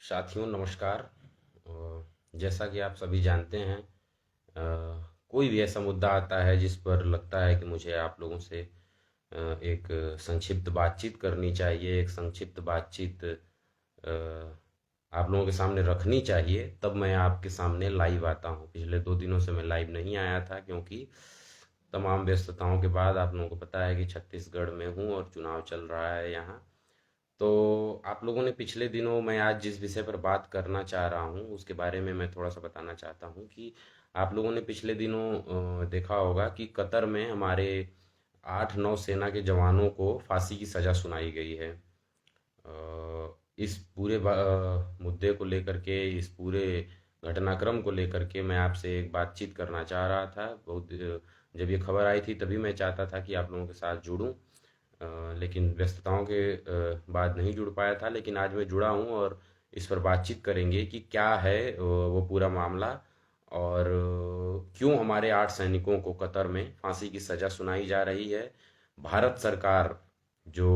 साथियों नमस्कार। जैसा कि आप सभी जानते हैं, कोई भी ऐसा मुद्दा आता है जिस पर लगता है कि मुझे आप लोगों से एक संक्षिप्त बातचीत करनी चाहिए, एक संक्षिप्त बातचीत आप लोगों के सामने रखनी चाहिए, तब मैं आपके सामने लाइव आता हूँ। पिछले 2 दिनों से मैं लाइव नहीं आया था क्योंकि तमाम व्यस्तताओं के बाद आप लोगों को पता है कि छत्तीसगढ़ में हूँ और चुनाव चल रहा है यहाँ। तो आप लोगों ने पिछले दिनों, मैं आज जिस विषय पर बात करना चाह रहा हूँ उसके बारे में मैं थोड़ा सा बताना चाहता हूँ कि आप लोगों ने पिछले दिनों देखा होगा कि कतर में हमारे 8 9 सेना के जवानों को फांसी की सज़ा सुनाई गई है। इस पूरे मुद्दे को लेकर के, इस पूरे घटनाक्रम को लेकर के मैं आपसे एक बातचीत करना चाह रहा था। जब ये खबर आई थी तभी मैं चाहता था कि आप लोगों के साथ जुड़ूं, लेकिन व्यस्तताओं के बाद नहीं जुड़ पाया था। लेकिन आज मैं जुड़ा हूं और इस पर बातचीत करेंगे कि क्या है वो पूरा मामला, और क्यों हमारे 8 सैनिकों को कतर में फांसी की सज़ा सुनाई जा रही है। भारत सरकार जो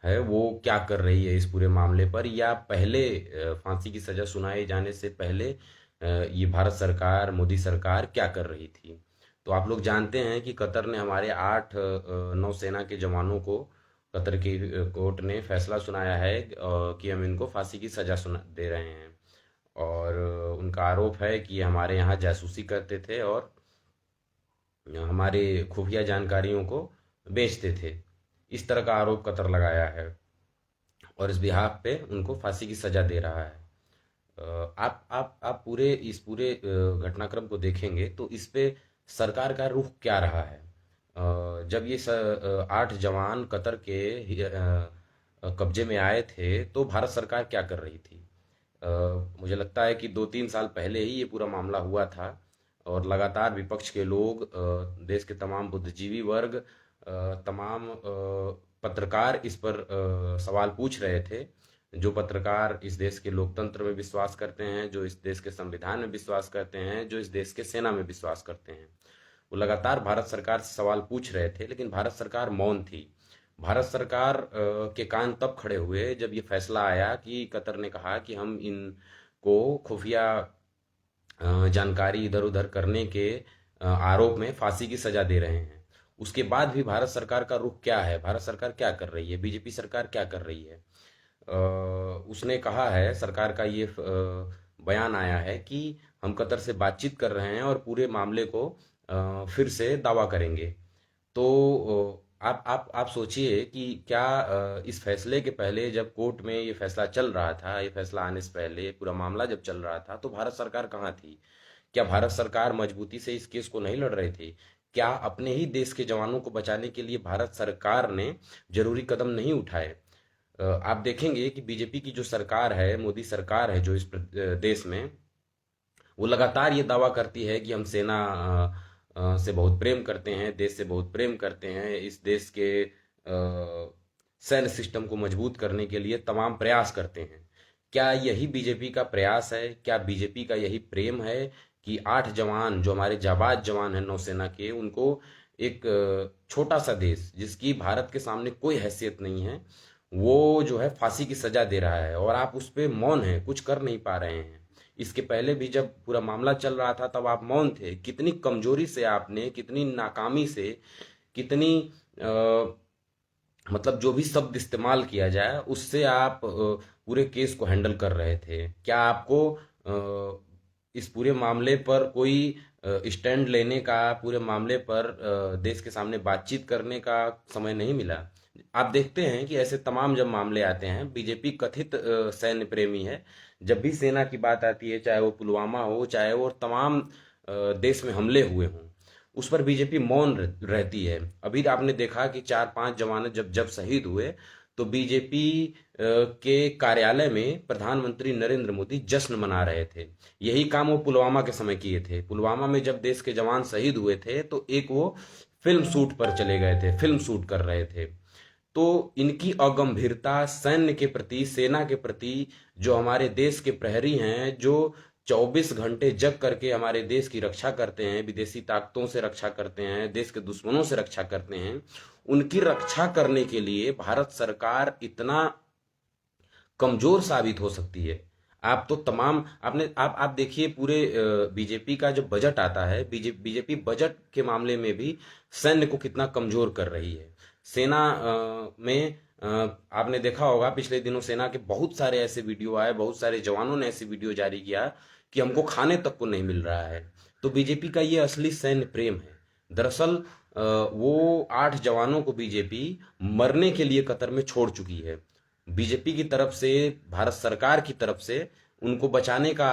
है वो क्या कर रही है इस पूरे मामले पर, या पहले फांसी की सजा सुनाए जाने से पहले ये भारत सरकार, मोदी सरकार क्या कर रही थी। तो आप लोग जानते हैं कि कतर ने हमारे 8 9 सेना के जवानों को, कतर की कोर्ट ने फैसला सुनाया है कि हम इनको फांसी की सजा सुना दे रहे हैं। और उनका आरोप है कि ये हमारे यहाँ जासूसी करते थे और हमारे खुफिया जानकारियों को बेचते थे। इस तरह का आरोप कतर लगाया है और इस बिहाफ पे उनको फांसी की सजा दे रहा है। आप पूरे इस पूरे घटनाक्रम को देखेंगे तो इस पे सरकार का रुख क्या रहा है। जब ये 8 जवान कतर के कब्जे में आए थे तो भारत सरकार क्या कर रही थी। अ, मुझे लगता है कि 2 3 साल पहले ही ये पूरा मामला हुआ था और लगातार विपक्ष के लोग, देश के तमाम बुद्धिजीवी वर्ग, तमाम पत्रकार इस पर सवाल पूछ रहे थे। जो पत्रकार इस देश के लोकतंत्र में विश्वास करते हैं, जो इस देश के संविधान में विश्वास करते हैं, जो इस देश के सेना में विश्वास करते हैं, वो लगातार भारत सरकार से सवाल पूछ रहे थे, लेकिन भारत सरकार मौन थी। भारत सरकार के कान तब खड़े हुए जब ये फैसला आया कि कतर ने कहा कि हम इनको खुफिया जानकारी इधर उधर करने के आरोप में फांसी की सजा दे रहे हैं। उसके बाद भी भारत सरकार का रुख क्या है, भारत सरकार क्या कर रही है, बीजेपी सरकार क्या कर रही है। उसने कहा है, सरकार का ये बयान आया है कि हम कतर से बातचीत कर रहे हैं और पूरे मामले को फिर से दावा करेंगे। तो आप सोचिए कि क्या इस फैसले के पहले, जब कोर्ट में ये फैसला चल रहा था, ये फैसला आने से पहले पूरा मामला जब चल रहा था, तो भारत सरकार कहाँ थी। क्या भारत सरकार मजबूती से इस केस को नहीं लड़ रही थी। क्या अपने ही देश के जवानों को बचाने के लिए भारत सरकार ने जरूरी कदम नहीं उठाए। आप देखेंगे कि बीजेपी की जो सरकार है, मोदी सरकार है जो इस देश में, वो लगातार ये दावा करती है कि हम सेना से बहुत प्रेम करते हैं, देश से बहुत प्रेम करते हैं, इस देश के सैन्य सिस्टम को मजबूत करने के लिए तमाम प्रयास करते हैं। क्या यही बीजेपी का प्रयास है, क्या बीजेपी का यही प्रेम है कि 8 जवान, जो हमारे जाबाज जवान हैं नौसेना के, उनको एक छोटा सा देश जिसकी भारत के सामने कोई हैसियत नहीं है, वो जो है फांसी की सजा दे रहा है और आप उस पे मौन हैं, कुछ कर नहीं पा रहे हैं। इसके पहले भी जब पूरा मामला चल रहा था तब आप मौन थे। कितनी कमजोरी से आपने, कितनी नाकामी से, कितनी मतलब जो भी शब्द इस्तेमाल किया जाए उससे आप पूरे केस को हैंडल कर रहे थे। क्या आपको इस पूरे मामले पर कोई स्टैंड लेने का, पूरे मामले पर देश के सामने बातचीत करने का समय नहीं मिला। आप देखते हैं कि ऐसे तमाम जब मामले आते हैं, बीजेपी कथित सैन्य प्रेमी है। जब भी सेना की बात आती है, चाहे वो पुलवामा हो, चाहे वो तमाम देश में हमले हुए हों, उस पर बीजेपी मौन रहती है। अभी आपने देखा कि 4 5 जवान जब जब शहीद हुए तो बीजेपी के कार्यालय में प्रधानमंत्री नरेंद्र मोदी जश्न मना रहे थे। यही काम वो पुलवामा के समय किए थे। पुलवामा में जब देश के जवान शहीद हुए थे तो एक वो फिल्म शूट पर चले गए थे, फिल्म शूट कर रहे थे। तो इनकी अगंभीरता सैन्य के प्रति, सेना के प्रति, जो हमारे देश के प्रहरी हैं, जो 24 घंटे जग करके हमारे देश की रक्षा करते हैं, विदेशी ताकतों से रक्षा करते हैं, देश के दुश्मनों से रक्षा करते हैं, उनकी रक्षा करने के लिए भारत सरकार इतना कमजोर साबित हो सकती है। आप तो तमाम आपने आप देखिए पूरे बीजेपी का जो बजट आता है, बीजेपी बजट के मामले में भी सैन्य को कितना कमजोर कर रही है। सेना में आपने देखा होगा पिछले दिनों सेना के बहुत सारे ऐसे वीडियो आए, बहुत सारे जवानों ने ऐसे वीडियो जारी किया कि हमको खाने तक को नहीं मिल रहा है। तो बीजेपी का ये असली सैन्य प्रेम है। दरअसल वो 8 जवानों को बीजेपी मरने के लिए कतर में छोड़ चुकी है। बीजेपी की तरफ से, भारत सरकार की तरफ से उनको बचाने का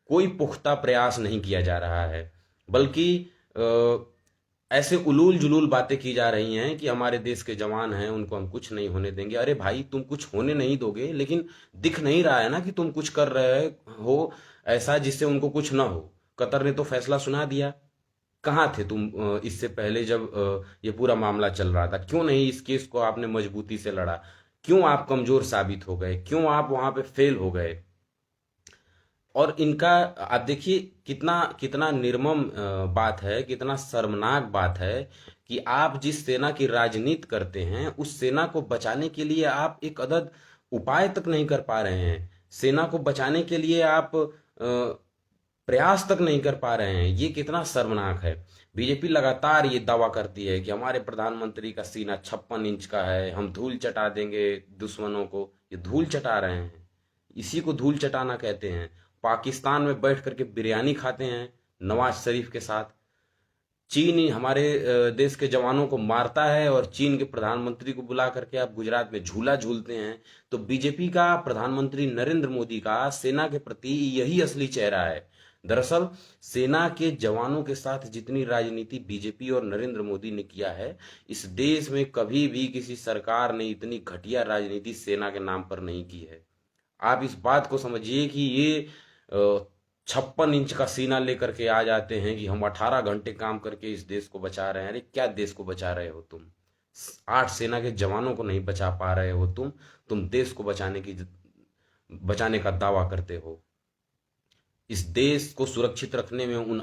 कोई पुख्ता प्रयास नहीं किया जा रहा है, बल्कि ऐसे उलूल जुलूल बातें की जा रही हैं कि हमारे देश के जवान हैं, उनको हम कुछ नहीं होने देंगे। अरे भाई, तुम कुछ होने नहीं दोगे, लेकिन दिख नहीं रहा है ना कि तुम कुछ कर रहे हो ऐसा जिससे उनको कुछ ना हो। कतर ने तो फैसला सुना दिया। कहाँ थे तुम इससे पहले जब ये पूरा मामला चल रहा था? क्यों नहीं इस केस को आपने मजबूती से लड़ा? क्यों आप कमजोर साबित हो गए? क्यों आप वहां पे फेल हो गए? और इनका आप देखिए कितना कितना निर्मम बात है, कितना शर्मनाक बात है कि आप जिस सेना की राजनीति करते हैं उस सेना को बचाने के लिए आप एक अदद उपाय तक नहीं कर पा रहे हैं। सेना को बचाने के लिए आप प्रयास तक नहीं कर पा रहे हैं। ये कितना शर्मनाक है। बीजेपी लगातार ये दावा करती है कि हमारे प्रधानमंत्री का सीना 56 इंच का है, हम धूल चटा देंगे दुश्मनों को। ये धूल चटा रहे हैं, इसी को धूल चटाना कहते हैं। पाकिस्तान में बैठ करके बिरयानी खाते हैं नवाज शरीफ के साथ। चीन ही हमारे देश के जवानों को मारता है और चीन के प्रधानमंत्री को बुला करके आप गुजरात में झूला झूलते हैं। तो बीजेपी का, प्रधानमंत्री नरेंद्र मोदी का सेना के प्रति यही असली चेहरा है। दरअसल सेना के जवानों के साथ जितनी राजनीति बीजेपी और नरेंद्र मोदी ने किया है, इस देश में कभी भी किसी सरकार ने इतनी घटिया राजनीति सेना के नाम पर नहीं की है। आप इस बात को समझिए कि ये 56 इंच का सीना लेकर के आ जाते हैं कि हम 18 घंटे काम करके इस देश को बचा रहे हैं। अरे क्या देश को बचा रहे हो तुम? 8 सेना के जवानों को नहीं बचा पा रहे हो तुम देश को बचाने का दावा करते हो। इस देश को सुरक्षित रखने में उन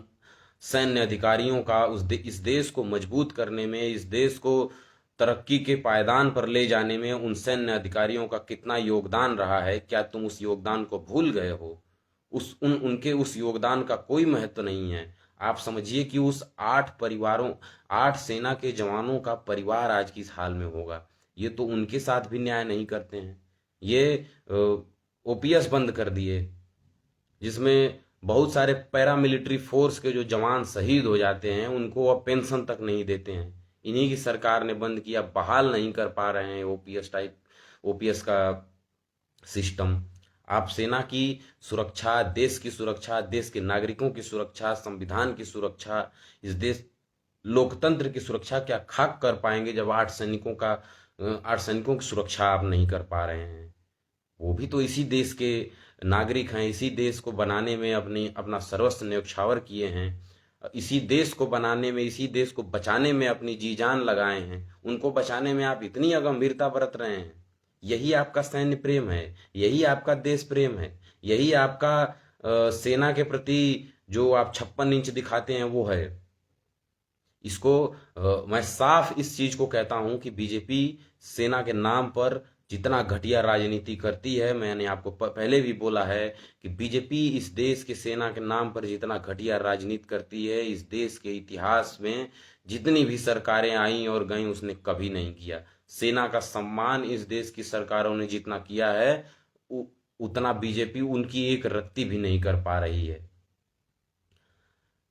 सैन्य अधिकारियों का, इस देश को मजबूत करने में, इस देश को तरक्की के पायदान पर ले जाने में उन सैन्य अधिकारियों का कितना योगदान रहा है, क्या तुम उस योगदान को भूल गए हो? उनके उस योगदान का कोई महत्व नहीं है। आप समझिए कि उस 8 सेना के जवानों का परिवार आज किस हाल में होगा। ये तो उनके साथ भी न्याय नहीं करते हैं। ये ओपीएस बंद कर दिए, जिसमें बहुत सारे पैरामिलिट्री फोर्स के जो जवान शहीद हो जाते हैं उनको अब पेंशन तक नहीं देते हैं। इन्हीं की सरकार ने बंद किया, बहाल नहीं कर पा रहे हैं ओपीएस का सिस्टम। आप सेना की सुरक्षा, देश की सुरक्षा, देश के नागरिकों की सुरक्षा, संविधान की सुरक्षा, इस देश लोकतंत्र की सुरक्षा क्या खाक कर पाएंगे जब 8 सैनिकों की सुरक्षा आप नहीं कर पा रहे हैं? वो भी तो इसी देश के नागरिक हैं, इसी देश को बनाने में अपना सर्वस्व न्यौछावर किए हैं, इसी देश को बनाने में, इसी देश को बचाने में अपनी जी जान लगाए हैं। उनको बचाने में आप इतनी अगंभीरता बरत रहे हैं। यही आपका सैन्य प्रेम है, यही आपका देश प्रेम है, यही आपका सेना के प्रति जो आप 56 इंच दिखाते हैं वो है। इसको मैं साफ इस चीज को कहता हूं कि बीजेपी सेना के नाम पर जितना घटिया राजनीति करती है, मैंने आपको पहले भी बोला है कि बीजेपी इस देश के सेना के नाम पर जितना घटिया राजनीति करती है, इस देश के इतिहास में जितनी भी सरकारें आई और गईं उसने कभी नहीं किया। सेना का सम्मान इस देश की सरकारों ने जितना किया है उतना बीजेपी उनकी एक रत्ती भी नहीं कर पा रही है।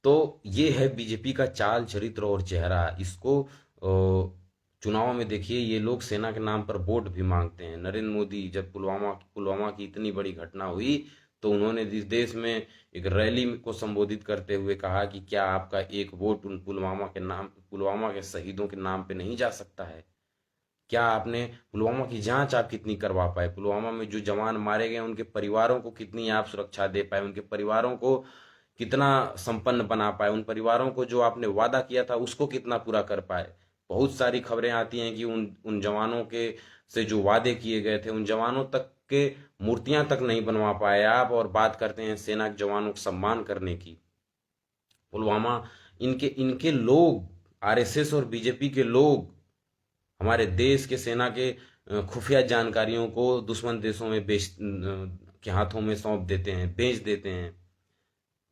तो ये है बीजेपी का चाल, चरित्र और चेहरा। इसको चुनाव में देखिए, ये लोग सेना के नाम पर वोट भी मांगते हैं। नरेंद्र मोदी जब पुलवामा की इतनी बड़ी घटना हुई तो उन्होंने इस देश में एक रैली को संबोधित करते हुए कहा कि क्या आपका एक वोट उन पुलवामा के शहीदों के नाम पे नहीं जा सकता है? क्या आपने पुलवामा की जांच आप कितनी करवा पाए? पुलवामा में जो जवान मारे गए उनके परिवारों को कितनी आप सुरक्षा दे पाए? उनके परिवारों को कितना संपन्न बना पाए? उन परिवारों को जो आपने वादा किया था उसको कितना पूरा कर पाए? बहुत सारी खबरें आती हैं कि उन जवानों के से जो वादे किए गए थे उन जवानों तक के मूर्तियां तक नहीं बनवा पाए आप, और बात करते हैं सेना के जवानों को सम्मान करने की। पुलवामा, इनके इनके लोग, आरएसएस और बीजेपी के लोग हमारे देश के सेना के खुफिया जानकारियों को दुश्मन देशों में के हाथों में सौंप देते हैं, बेच देते हैं।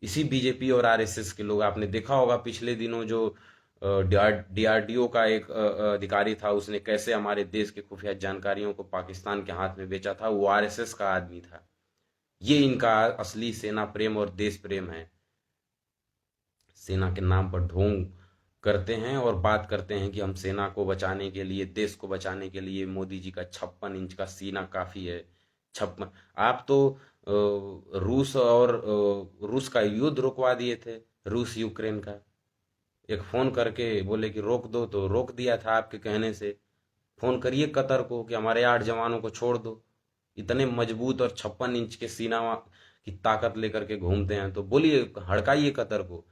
इसी बीजेपी और आरएसएस के लोग, आपने देखा होगा पिछले दिनों जो डीआरडीओ का एक अधिकारी था, उसने कैसे हमारे देश के खुफिया जानकारियों को पाकिस्तान के हाथ में बेचा था। वो आरएसएस का आदमी था। ये इनका असली सेना प्रेम और देश प्रेम है। सेना के नाम पर ढोंग करते हैं और बात करते हैं कि हम सेना को बचाने के लिए, देश को बचाने के लिए मोदी जी का 56 इंच का सीना काफी है। 56। आप तो रूस का युद्ध रुकवा दिए थे, रूस यूक्रेन का। एक फोन करके बोले कि रोक दो, तो रोक दिया था आपके कहने से। फोन करिए कतर को कि हमारे 8 जवानों को छोड़ दो। इतने मजबूत और 56 इंच के सीना की ताकत लेकर के घूमते हैं, तो बोलिए, हड़काइए कतर को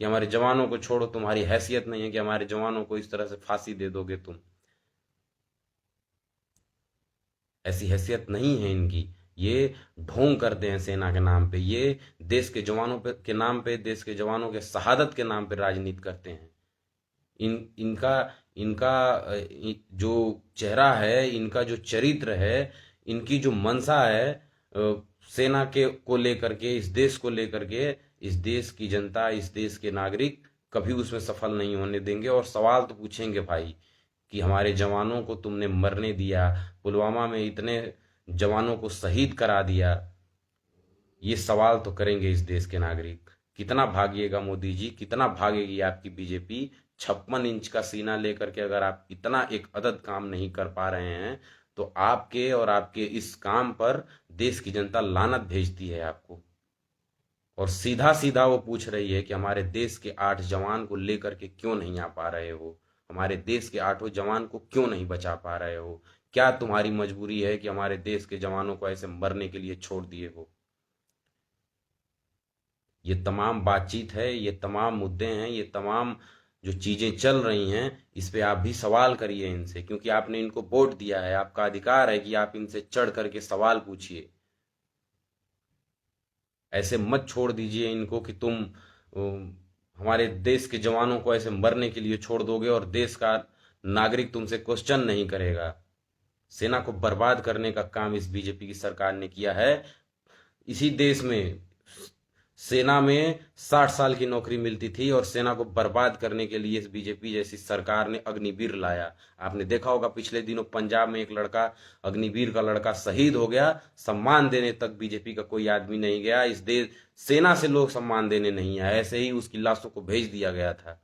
कि हमारे जवानों को छोड़ो। तुम्हारी हैसियत नहीं है कि हमारे जवानों को इस तरह से फांसी दे दोगे तुम। ऐसी हैसियत नहीं है इनकी। ये ढोंग करते हैं सेना के नाम पे। ये देश के जवानों पे के नाम पे, देश के जवानों के शहादत के नाम पे राजनीति करते हैं। इनका इनका जो चेहरा है, इनका जो चरित्र है, इनकी जो मंशा है, सेना के को लेकर के, इस देश को लेकर के, इस देश की जनता, इस देश के नागरिक कभी उसमें सफल नहीं होने देंगे। और सवाल तो पूछेंगे भाई कि हमारे जवानों को तुमने मरने दिया, पुलवामा में इतने जवानों को शहीद करा दिया। ये सवाल तो करेंगे इस देश के नागरिक। कितना भागिएगा मोदी जी, कितना भागेगी आपकी बीजेपी। 56 इंच का सीना लेकर के अगर आप इतना एक अदद काम नहीं कर पा रहे हैं, तो आपके और आपके इस काम पर देश की जनता लानत भेजती है आपको। और सीधा सीधा वो पूछ रही है कि हमारे देश के 8 जवान को लेकर के क्यों नहीं आ पा रहे हो, हमारे देश के 8 जवान को क्यों नहीं बचा पा रहे हो। क्या तुम्हारी मजबूरी है कि हमारे देश के जवानों को ऐसे मरने के लिए छोड़ दिए हो। ये तमाम बातचीत है, ये तमाम मुद्दे हैं, ये तमाम जो चीजें चल रही हैं, इस पे आप भी सवाल करिए इनसे, क्योंकि आपने इनको वोट दिया है। आपका अधिकार है कि आप इनसे चढ़ करके सवाल पूछिए। ऐसे मत छोड़ दीजिए इनको कि तुम हमारे देश के जवानों को ऐसे मरने के लिए छोड़ दोगे और देश का नागरिक तुमसे क्वेश्चन नहीं करेगा। सेना को बर्बाद करने का काम इस बीजेपी की सरकार ने किया है। इसी देश में सेना में 60 साल की नौकरी मिलती थी और सेना को बर्बाद करने के लिए इस बीजेपी जैसी सरकार ने अग्निवीर लाया। आपने देखा होगा पिछले दिनों पंजाब में एक लड़का, अग्निवीर का लड़का शहीद हो गया। सम्मान देने तक बीजेपी का कोई आदमी नहीं गया। इस देश सेना से लोग सम्मान देने नहीं आए, ऐसे ही उसकी लाशों को भेज दिया गया था।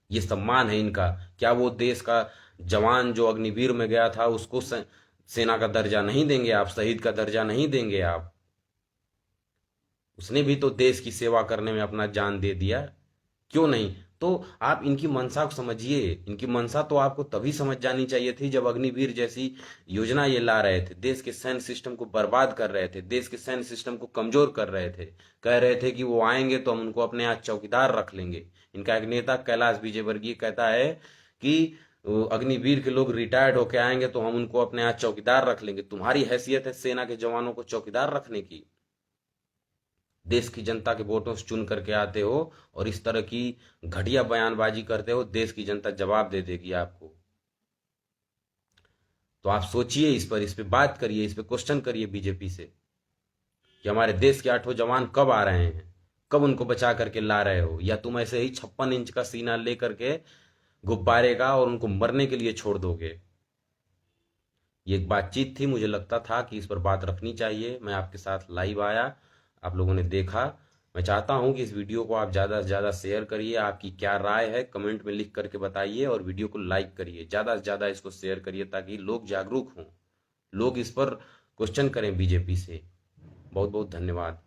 ये सम्मान है इनका। क्या वो देश का जवान जो अग्निवीर में गया था उसको सेना का दर्जा नहीं देंगे आप, शहीद का दर्जा नहीं देंगे आप? उसने भी तो देश की सेवा करने में अपना जान दे दिया, क्यों नहीं? तो आप इनकी मंशा को समझिए। इनकी मंशा तो आपको तभी समझ जानी चाहिए थी जब अग्निवीर जैसी योजना ये ला रहे थे, देश के सैन्य सिस्टम को बर्बाद कर रहे थे, देश के सैन्य सिस्टम को कमजोर कर रहे थे। कह रहे थे कि वो आएंगे तो हम उनको अपने यहाँ चौकीदार रख लेंगे। इनका एक नेता कैलाश विजयवर्गीय कहता है कि अग्निवीर के लोग रिटायर्ड होके आएंगे तो हम उनको अपने यहाँ चौकीदार रख लेंगे। तुम्हारी हैसियत है सेना के जवानों को चौकीदार रखने की? देश की जनता के वोटों से चुन करके आते हो और इस तरह की घटिया बयानबाजी करते हो, देश की जनता जवाब दे देगी आपको। तो आप सोचिए, इस पे बात करिए, इस पे क्वेश्चन करिए बीजेपी से कि हमारे देश के 8 जवान कब आ रहे हैं, कब उनको बचा करके ला रहे हो, या तुम ऐसे ही 56 इंच का सीना लेकर के गुब्बारे का और उनको मरने के लिए छोड़ दोगे। ये एक बातचीत थी, मुझे लगता था कि इस पर बात रखनी चाहिए। मैं आपके साथ लाइव आया, आप लोगों ने देखा। मैं चाहता हूं कि इस वीडियो को आप ज़्यादा से ज़्यादा शेयर करिए। आपकी क्या राय है कमेंट में लिख करके बताइए, और वीडियो को लाइक करिए, ज़्यादा से ज़्यादा इसको शेयर करिए ताकि लोग जागरूक हों, लोग इस पर क्वेश्चन करें बीजेपी से। बहुत बहुत धन्यवाद।